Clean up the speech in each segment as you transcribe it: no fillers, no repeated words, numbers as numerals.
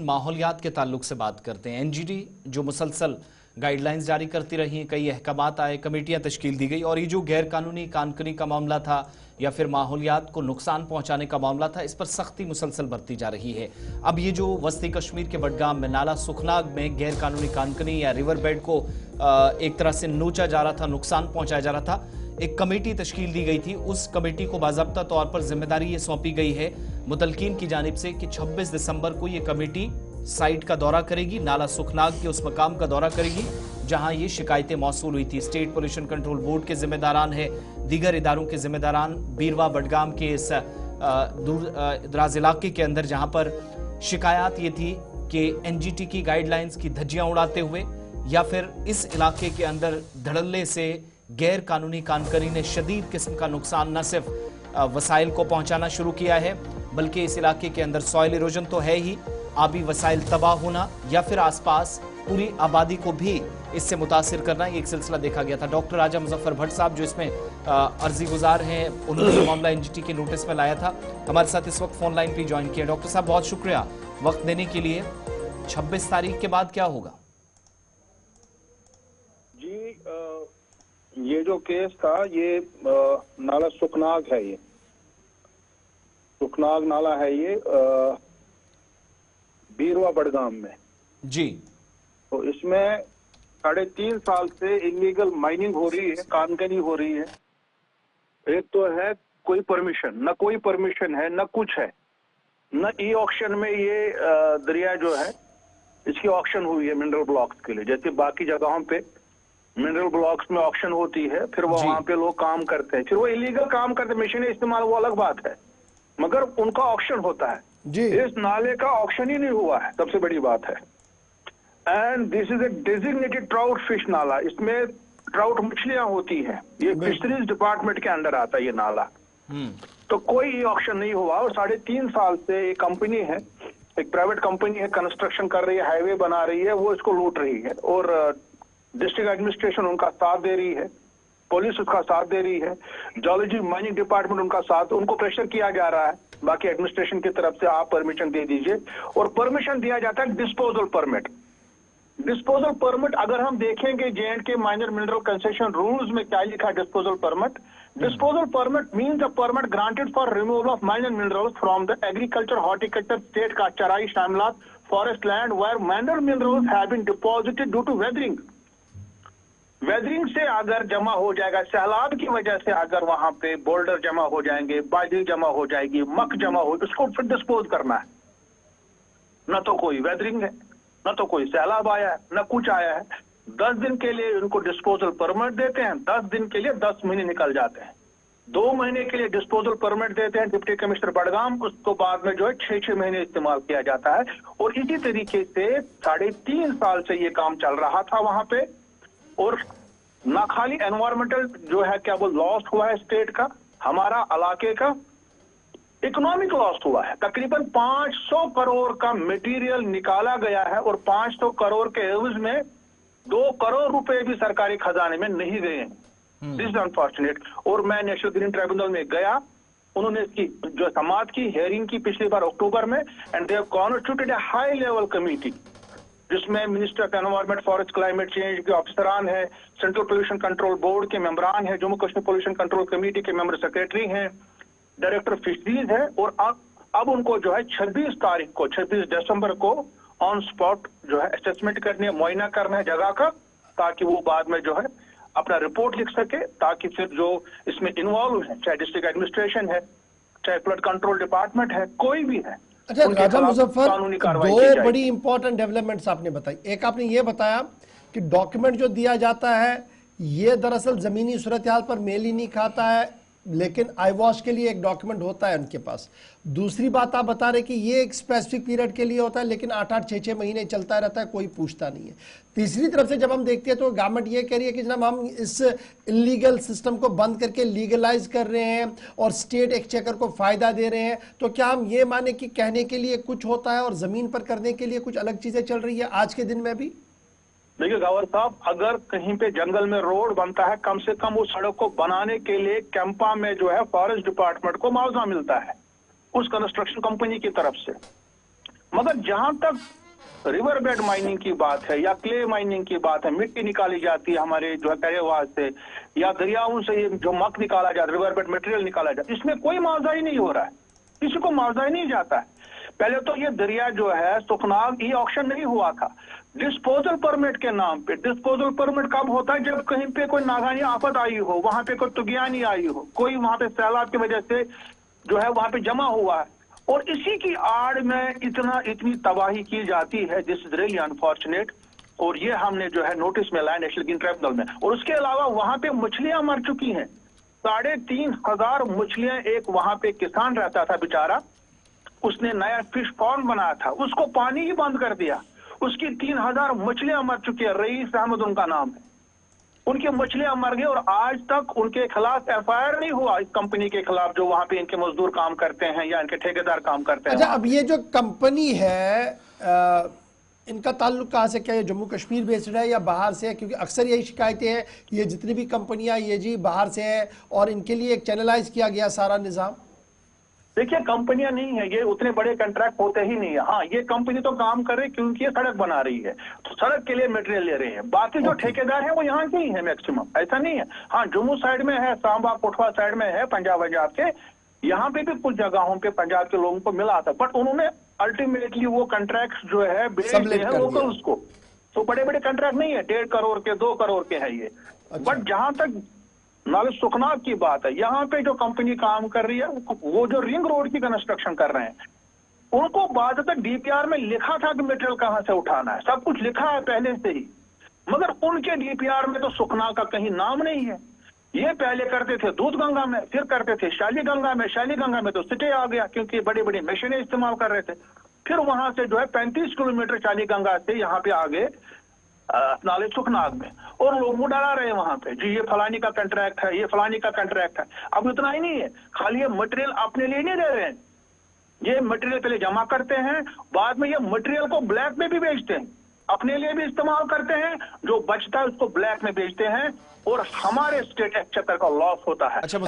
माहौलियात के ताल्लुक से बात करते हैं। एनजीटी जो मुसलसल गाइडलाइंस जारी करती रही, कई अहकामात आए, कमेटियां तश्कील दी गई और ये जो गैर कानूनी कानकनी का मामला था या फिर माहौलियात को नुकसान पहुंचाने का मामला था, इस पर सख्ती मुसलसल बरती जा रही है। अब ये जो वस्ती कश्मीर के बडगाम में नाला सुखनाग में गैर कानूनी कानकनी या रिवर बेड को एक तरह से नोचा जा रहा था, नुकसान पहुंचाया जा रहा था, एक कमेटी तश्कील दी गई थी। उस कमेटी को बाज़ाब्ता तौर पर जिम्मेदारी ये सौंपी गई है मुतलकीन की जानिब से कि 26 दिसंबर को ये कमेटी साइट का दौरा करेगी, नाला सुखनाग के उस मकाम का दौरा करेगी जहां ये शिकायतें मौसूल हुई थी। स्टेट पोल्यूशन कंट्रोल बोर्ड के जिम्मेदारान है, दीगर इदारों के जिम्मेदारान, बीरवा बडगाम के इस दूर दराज इलाके के अंदर जहां पर शिकायत ये थी कि एनजीटी की गाइडलाइंस की धज्जियां उड़ाते हुए या फिर इस इलाके के अंदर धड़ल्ले से गैर कानूनी कानकनी ने शदीद किस्म का नुकसान न सिर्फ वसाइल को पहुंचाना शुरू किया है बल्कि इस इलाके के अंदर सॉइल इरोजन तो है ही, आबी वसाइल तबाह होना या फिर आसपास पूरी आबादी को भी इससे मुतासिर करना, ये एक सिलसिला देखा गया था। डॉक्टर राजा मुजफ्फर भट्ट साहब जो इसमें अर्जी गुजार हैं, उन्होंने ये मामला एनजीटी के नोटिस में लाया था, हमारे साथ इस वक्त फोन लाइन पर ज्वाइन किया। डॉक्टर साहब बहुत शुक्रिया वक्त देने के लिए। 26 तारीख के बाद क्या होगा? ये जो केस था ये नाला सुखनाग है, ये सुखनाग नाला है, ये बीरवा बडगाम में जी। तो इसमें 3.5 साल से इलीगल माइनिंग हो रही है, कानकनी हो रही है। एक तो है कोई परमिशन, न कोई परमिशन है, न कुछ है, न ई ऑक्शन में ये दरिया जो है इसकी ऑक्शन हुई है मिनरल ब्लॉक्स के लिए, जैसे बाकी जगहों पे मिनरल ब्लॉक्स में ऑक्शन होती है, फिर वो वहां पे लोग काम करते हैं, फिर वो इलीगल काम करते हैं, मशीनें इस्तेमाल, वो अलग बात है, मगर उनका ऑक्शन होता है जी। इस नाले का ऑक्शन ही नहीं हुआ है, सबसे बड़ी बात है। And this is a designated trout fish नाला, इसमें ट्राउट मछलियां होती हैं, ये फिशरीज डिपार्टमेंट के अंडर आता है ये नाला। तो कोई ऑक्शन नहीं हुआ और 3.5 साल से एक कंपनी है, एक प्राइवेट कंपनी है, कंस्ट्रक्शन कर रही है, हाईवे बना रही है, वो इसको लूट रही है और डिस्ट्रिक्ट एडमिनिस्ट्रेशन उनका साथ दे रही है, पुलिस उसका साथ दे रही है, जियोलॉजी माइनिंग डिपार्टमेंट उनका साथ, उनको प्रेशर किया जा रहा है बाकी एडमिनिस्ट्रेशन की तरफ से, आप परमिशन दे दीजिए। और परमिशन दिया जाता है डिस्पोजल परमिट। डिस्पोजल परमिट अगर हम देखेंगे J&K minor mineral concession rules में क्या लिखा है, disposal permit, disposal permit means a permit granted for removal of minor minerals from the agriculture horticulture state का चराई शामिलात forest land where minor minerals have been deposited due to weathering. Weathering से अगर जमा हो जाएगा, सैलाब की वजह से अगर वहां पे बोल्डर जमा हो जाएंगे, बाजरी जमा हो जाएगी, मक जमा हो, उसको फिर डिस्पोज करना है। न तो कोई वेदरिंग है, न तो कोई सैलाब आया है, न कुछ आया है। 10 दिन के लिए उनको डिस्पोजल परमिट देते हैं, 10 दिन के लिए 10 महीने निकल जाते हैं, 2 महीने के लिए डिस्पोजल परमिट देते हैं डिप्टी कमिश्नर बडगाम, उसको बाद में जो है 6-6 महीने इस्तेमाल किया जाता है। और इसी तरीके से 3.5 साल से ये काम चल रहा था वहां पे। और ना खाली एनवायरमेंटल जो है क्या वो लॉस हुआ है स्टेट का, हमारा इलाके का इकोनॉमिक लॉस हुआ है। तकरीबन 500 करोड़ का मटेरियल निकाला गया है और 500 करोड़ के एवज में 2 करोड़ रुपए भी सरकारी खजाने में नहीं गए हैं। This is unfortunate. और मैं नेशनल ग्रीन ट्राइब्यूनल में गया, उन्होंने इसकी जो समाअत की, हेयरिंग की पिछली बार अक्टूबर में, and they have constituted a high level committee जिसमें minister of environment forest climate change के ऑफिसरान है, सेंट्रल पोल्यूशन कंट्रोल बोर्ड के मेंबरान है, Jammu Kashmir pollution control committee के मेंबर सेक्रेटरी हैं, डायरेक्टर फिशरीज है। और अब उनको जो है 26 तारीख को, 26 दिसंबर को ऑन स्पॉट जो है असेसमेंट करनी है, मुआयना करना है जगह का, ताकि वो बाद में जो है अपना रिपोर्ट लिख सके, ताकि फिर जो इसमें इन्वॉल्व है, चाहे डिस्ट्रिक्ट एडमिनिस्ट्रेशन है, चाहे फ्लड कंट्रोल डिपार्टमेंट है, कोई भी है। अच्छा राजा मुजफ्फर, 2 बड़ी इंपॉर्टेंट डेवलपमेंट्स आपने बताई। एक आपने ये बताया कि डॉक्यूमेंट जो दिया जाता है ये दरअसल जमीनी सूरत हाल पर मेल ही नहीं खाता है, लेकिन आई वॉश के लिए एक डॉक्यूमेंट होता है उनके पास। दूसरी बात आप बता रहे कि ये एक स्पेसिफिक पीरियड के लिए होता है, लेकिन 8-8, 6-6 महीने चलता रहता है, कोई पूछता नहीं है। तीसरी तरफ से जब हम देखते हैं तो गवर्नमेंट ये कह रही है कि जनाब हम इस इलीगल सिस्टम को बंद करके लीगलाइज कर रहे हैं और स्टेट एक्सचेकर को फायदा दे रहे हैं। तो क्या हम ये माने कि कहने के लिए कुछ होता है और जमीन पर करने के लिए कुछ अलग चीजें चल रही है आज के दिन में भी? देखिए गवर्नर साहब, अगर कहीं पे जंगल में रोड बनता है, कम से कम उस सड़क को बनाने के लिए कैंपा में जो है फॉरेस्ट डिपार्टमेंट को मुआवजा मिलता है उस कंस्ट्रक्शन कंपनी की तरफ से। मगर जहां तक रिवर बेड माइनिंग की बात है या क्ले माइनिंग की बात है, मिट्टी निकाली जाती है हमारे जो है करेवास से या दरियाओं से ये जो मक निकाला जाता है, रिवर बेड मटेरियल निकाला जाता है, इसमें कोई मुआवजा ही नहीं हो रहा है, किसी को मुआवजा ही नहीं जाता है। पहले तो ये दरिया जो है सुखनाग ये ऑक्शन नहीं हुआ था, डिस्पोजल परमिट के नाम पे। डिस्पोजल परमिट कब होता है? जब कहीं पे कोई नागानी आफत आई हो, वहां पे कोई तुगियानी आई हो, कोई वहां पे सैलाब की वजह से जो है वहां पे जमा हुआ है, और इसी की आड़ में इतनी तबाही की जाती है, दिस इज रियली अनफॉर्चुनेट। और ये हमने जो है नोटिस में लाया नेशनल ग्रीन ट्राइब्यूनल में। और उसके अलावा वहां पे मछलियां मर चुकी हैं, 3,500 मछलियां। एक वहां पे किसान रहता था बेचारा, उसने नया फिश पॉन्ड बनाया था, उसको पानी ही बंद कर दिया, उसकी 3,000 मछलियां मर चुकी है। रईस अहमद उनका नाम है, उनकी मछलियां मर गई और आज तक उनके खिलाफ एफआईआर नहीं हुआ इस कंपनी के खिलाफ जो वहां पे इनके मजदूर काम करते हैं या इनके ठेकेदार काम करते हैं। अच्छा, अब ये जो कंपनी है इनका ताल्लुक कहाँ से, क्या ये जम्मू कश्मीर बेस्ड है या बाहर से है? क्योंकि अक्सर यही शिकायतें हैं, ये जितनी भी कंपनियां ये जी बाहर से है और इनके लिए एक चैनलाइज किया गया सारा निजाम। देखिए, कंपनियां नहीं है, ये उतने बड़े कॉन्ट्रैक्ट होते ही नहीं है। हाँ, ये कंपनी तो काम कर रही है क्योंकि ये सड़क बना रही है, तो सड़क के लिए मटेरियल ले रहे हैं। बाकी जो ठेकेदार है वो यहाँ के ही है मैक्सिमम, ऐसा नहीं है। हाँ, जम्मू साइड में है, सांबा पुठवा साइड में है, पंजाब के यहाँ पे भी कुछ जगहों पे पंजाब के लोगों को मिला था, बट उन्होंने अल्टीमेटली वो कॉन्ट्रैक्ट जो है बेचते हैं लोकल्स को। तो बड़े बड़े कॉन्ट्रैक्ट नहीं है, 1.5 करोड़ के 2 करोड़ के है ये। बट जहां तक नाले सुखनाग की बात है, यहाँ पे जो कंपनी काम कर रही है, वो जो रिंग रोड की कंस्ट्रक्शन कर रहे हैं, उनको बाद तक डीपीआर में लिखा था कि मटेरियल कहां से उठाना है, सब कुछ लिखा है पहले से ही, मगर उनके डीपीआर में तो सुखनाग का कहीं नाम नहीं है। ये पहले करते थे दूध गंगा में, फिर करते थे शाली गंगा में, शाली गंगा में तो सिटे आ गया क्योंकि बड़ी बड़ी मशीनें इस्तेमाल कर रहे थे। फिर वहां से जो है 35 किलोमीटर शाली गंगा से यहाँ पे आगे नाले सुखनाग में, और लोग मुंह डरा रहे हैं वहां पे, जी ये फलानी का कॉन्ट्रैक्ट है, ये फलानी का कॉन्ट्रैक्ट है। अब इतना ही नहीं है, खाली ये मटेरियल अपने लिए नहीं दे रहे हैं, ये मटेरियल पहले जमा करते हैं, बाद में ये मटेरियल को ब्लैक में भी बेचते हैं, अपने लिए भी इस्तेमाल करते हैं, जो बचता है उसको ब्लैक में बेचते हैं, और हमारे स्टेट एक्सचेकर का लॉस होता है। अच्छा,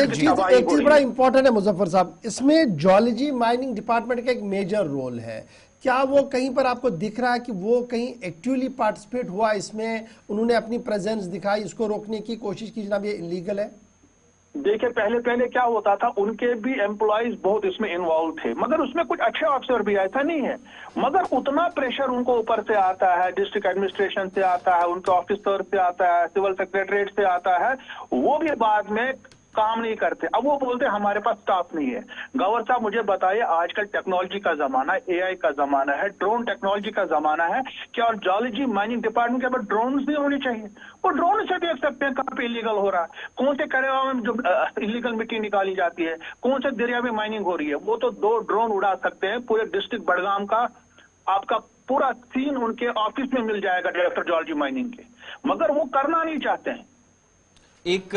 एक चीज बड़ा इंपॉर्टेंट है मुजफ्फर साहब, इसमें जियोलॉजी माइनिंग डिपार्टमेंट का एक मेजर रोल है। क्या वो कहीं पर आपको दिख रहा है कि वो कहीं एक्टिवली पार्टिसिपेट हुआ इसमें, उन्होंने अपनी प्रेजेंस दिखाई, इसको रोकने की कोशिश की जनाब ये इलीगल है? देखिए, पहले क्या होता था, उनके भी एम्प्लॉइज बहुत इसमें इन्वॉल्व थे, मगर उसमें कुछ अच्छे ऑफिसर भी, ऐसा नहीं है, मगर उतना प्रेशर उनको ऊपर से आता है, डिस्ट्रिक्ट एडमिनिस्ट्रेशन से आता है, उनके ऑफिसर से आता है, सिविल सेक्रेटरीट से आता है, वो भी बाद में काम नहीं करते। अब वो बोलते हैं हमारे पास स्टाफ नहीं है। गवर्नर साहब मुझे बताइए, आजकल टेक्नोलॉजी का जमाना है, एआई का जमाना है, ड्रोन टेक्नोलॉजी का जमाना है, क्या और जियोलॉजी माइनिंग डिपार्टमेंट के पास ड्रोन भी होनी चाहिए? वो ड्रोन से देख सकते हैं कहाँ पे इलीगल हो रहा है, कौन से करेवा में जो इलीगल मिट्टी निकाली जाती है, कौन से दरिया में माइनिंग हो रही है। वो तो 2 ड्रोन उड़ा सकते हैं, पूरे डिस्ट्रिक्ट बड़गाम का आपका पूरा सीन उनके ऑफिस में मिल जाएगा, डायरेक्टर जियोलॉजी माइनिंग के, मगर वो करना नहीं चाहते हैं। एक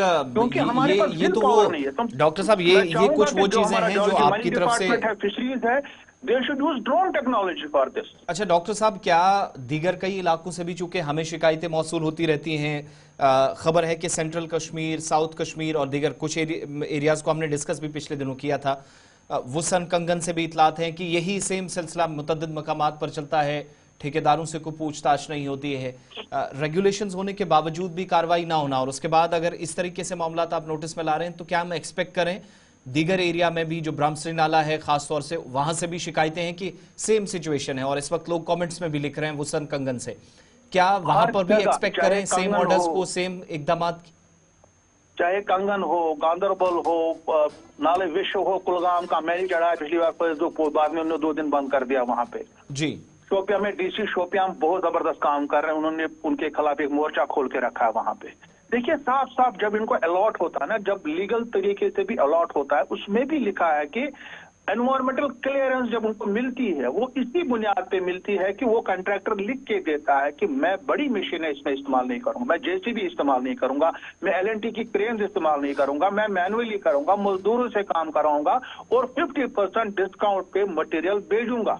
ये तो वो डॉक्टर साहब, ये कुछ वो चीजें हैं जो आपकी तरफ से फिशरीज है, they should use drone technology for this. अच्छा डॉक्टर साहब, क्या दीगर कई इलाकों से भी, चूंकि हमें शिकायतें मौसूल होती रहती हैं, खबर है कि सेंट्रल कश्मीर, साउथ कश्मीर और दीगर कुछ एरियाज को हमने डिस्कस भी पिछले दिनों किया था, वुसन कंगन से भी इतलात हैं कि यही सेम सिलसिला मुतअद्दिद मकामात पर चलता है, ठेकेदारों से कोई पूछताछ नहीं होती है, रेगुलेशंस होने के बावजूद भी कार्रवाई ना होना, और उसके बाद अगर इस तरीके से मामला आप नोटिस में ला रहे हैं, तो क्या हम एक्सपेक्ट करें दीगर एरिया में भी, जो ब्रह्मश्री नाला है खासतौर से, वहां से भी शिकायतें हैं कि सेम सिचुएशन है, और इस वक्त लोग कमेंट्स में भी लिख रहे हैं वुसन कंगन से, क्या वहां पर भी एक्सपेक्ट करें सेम ऑर्डर्स को, सेम इकदामात? चाहे कंगन हो, गांदरबल हो, नाले विश्व हो, कुलगाम का मैली चढ़ा पिछली बार, जो बाद में उन्होंने 2 दिन बंद कर दिया वहां पे जी। शोपियां में डीसी शोपियां बहुत जबरदस्त काम कर रहे हैं, उन्होंने उनके खिलाफ एक मोर्चा खोल के रखा है वहां पे। देखिए, साफ साफ जब इनको अलॉट होता है ना, जब लीगल तरीके से भी अलॉट होता है, उसमें भी लिखा है कि एनवायरमेंटल क्लियरेंस जब उनको मिलती है, वो इसी बुनियाद पे मिलती है कि वो कॉन्ट्रैक्टर लिख के देता है कि मैं बड़ी मशीनें इसमें इस्तेमाल नहीं करूंगा, मैं जेसीबी इस्तेमाल नहीं करूंगा, मैं एलएनटी की क्रेन्स इस्तेमाल नहीं करूंगा, मैं मैनुअली करूंगा, मजदूरों से काम कराऊंगा, और 50% डिस्काउंट पे मटेरियल भेजूंगा।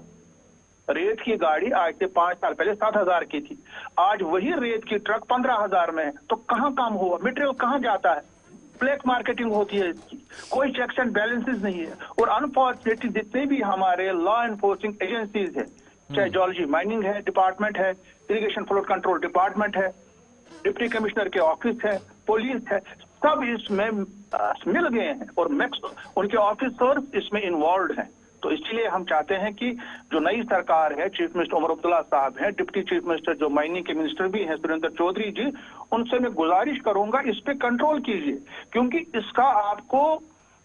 रेत की गाड़ी आज से 5 साल पहले 7,000 की थी, आज वही रेत की ट्रक 15,000 में है, तो कहां काम हुआ? मटेरियल कहां जाता है? ब्लैक मार्केटिंग होती है इसकी, कोई चेक्स एंड बैलेंसेस नहीं है। और अनफॉर्चुनेटली जितने भी हमारे लॉ एनफोर्सिंग एजेंसीज है, चाहे जियोलॉजी माइनिंग है डिपार्टमेंट है, इरिगेशन फ्लोड कंट्रोल डिपार्टमेंट है, डिप्टी कमिश्नर के ऑफिस है, पुलिस है, सब इसमें मिल गए हैं और मैक्स उनके ऑफिसर्स इसमें इन्वॉल्व हैं। तो इसलिए हम चाहते हैं कि जो नई सरकार है, चीफ मिनिस्टर उमर अब्दुल्ला साहब हैं, डिप्टी चीफ मिनिस्टर जो माइनिंग के मिनिस्टर भी हैं सुरेंद्र चौधरी जी, उनसे मैं गुजारिश करूंगा इस पे कंट्रोल कीजिए, क्योंकि इसका आपको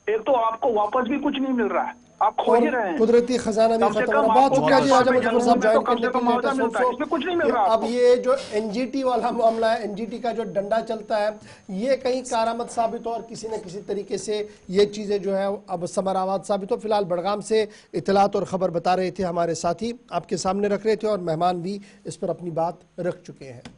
एक तो आपको वापस भी कुछ नहीं मिल रहा है, आप खो ही रहे हैं, कुदरती खजाना भी खत्म। बहुत शुक्रिया जी आजम मुजफ्फर साहब ज्वाइन करने के लिए। कुछ नहीं मिल रहा। अब ये जो एनजीटी वाला मामला है, एनजीटी का जो डंडा चलता है, ये कहीं कारामद साबित हो और किसी न किसी तरीके से ये चीजें जो है अब समरावाद साबित हो। फिलहाल बड़गाम से इतलात और खबर बता रहे थे हमारे साथी, आपके सामने रख रहे थे और मेहमान भी इस पर अपनी बात रख चुके हैं।